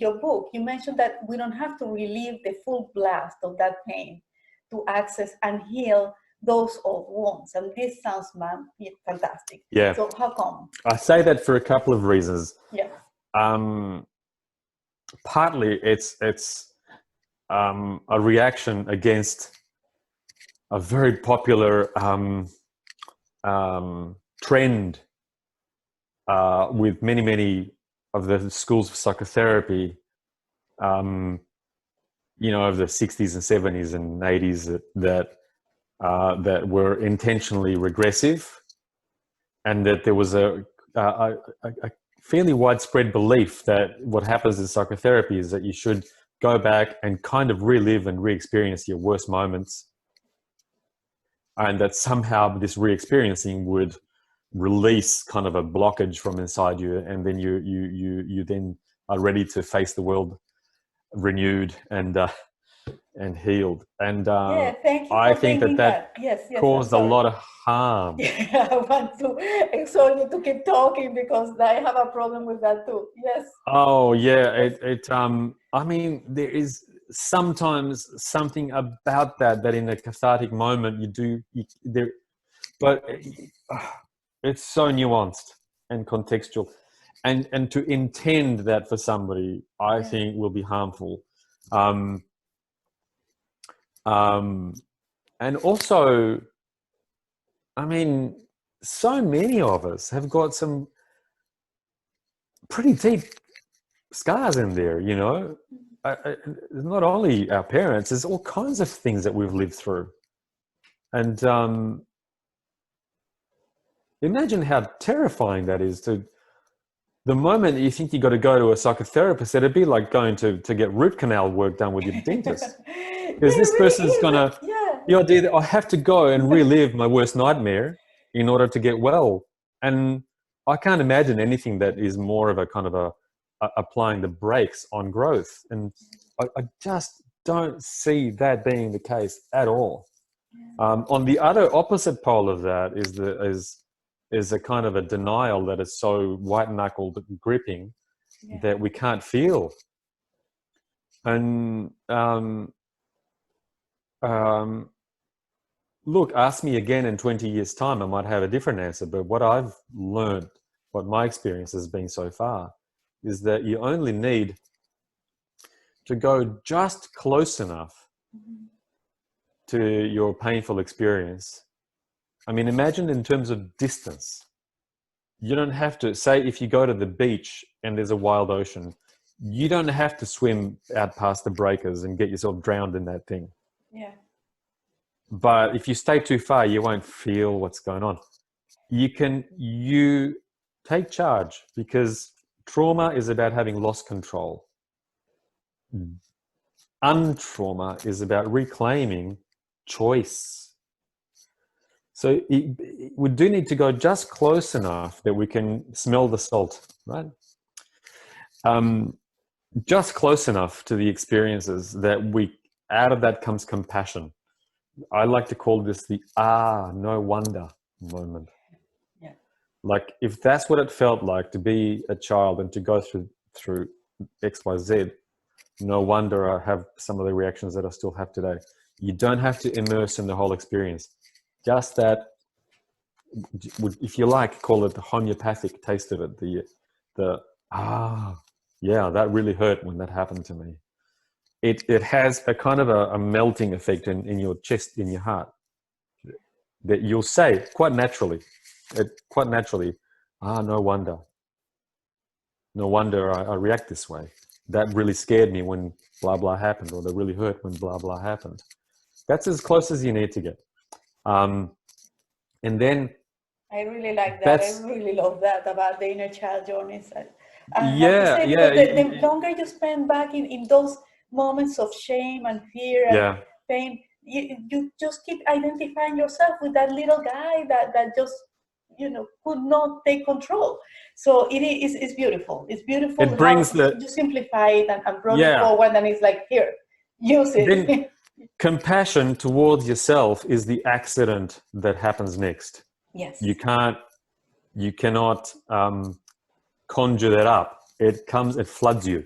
your book, you mentioned that we don't have to relive the full blast of that pain to access and heal those old wounds. And this sounds, man, fantastic. Yeah. So how come? I say that for a couple of reasons. Yeah. Partly it's a reaction against a very popular trend with many of the schools of psychotherapy, you know, of the 60s and 70s and 80s that were intentionally regressive, and that there was a fairly widespread belief that what happens in psychotherapy is that you should go back and kind of relive and re-experience your worst moments, and that somehow this re-experiencing would release kind of a blockage from inside you, and then you then are ready to face the world renewed and healed. And yeah, thank you I for think bringing that Yes, caused a lot of harm. Yeah, I want to exhort you to keep talking because I have a problem with that too. Yes. Oh yeah, I mean, there is sometimes something about that in a cathartic moment but it's so nuanced and contextual, and to intend that for somebody, I think will be harmful. And also, I mean, so many of us have got some pretty deep scars in there, you know. Not only our parents, there's all kinds of things that we've lived through. And imagine how terrifying that is. To the moment that you think you got to go to a psychotherapist, it'd be like going to get root canal work done with your dentist. Because this person's gonna, the idea that I have to go and relive my worst nightmare in order to get well. And I can't imagine anything that is more of a kind of applying the brakes on growth. And I just don't see that being the case at all. On the other opposite pole of that is a kind of a denial that is so white-knuckled gripping that we can't feel. And look, ask me again in 20 years' time, I might have a different answer. But what I've learned, what my experience has been so far, is that you only need to go just close enough to your painful experience. I mean, imagine in terms of distance. You don't have to, say if you go to the beach and there's a wild ocean, you don't have to swim out past the breakers and get yourself drowned in that thing. Yeah. But if you stay too far, you won't feel what's going on. You take charge, because trauma is about having lost control. Untrauma is about reclaiming choice. So we do need to go just close enough that we can smell the salt, right? Just close enough to the experiences that out of that comes compassion. I like to call this the no wonder moment. Yeah. Like, if that's what it felt like to be a child and to go through X, Y, Z, no wonder I have some of the reactions that I still have today. You don't have to immerse in the whole experience. Just that, if you like, call it the homeopathic taste of it. Yeah, that really hurt when that happened to me. It has a kind of a melting effect in your chest, in your heart, that you'll say quite naturally, no wonder. No wonder I react this way. That really scared me when blah, blah happened, or that really hurt when blah, blah happened. That's as close as you need to get. And then... I really like that. I really love that about the inner child journeys. The longer you spend back in those moments of shame and fear and pain, you just keep identifying yourself with that little guy that just, could not take control. So it's beautiful. It's beautiful. It brings you simplify it and bring it forward, and it's like, here, use it. Then compassion towards yourself is the accident that happens next. Yes. You cannot conjure that up. It floods you.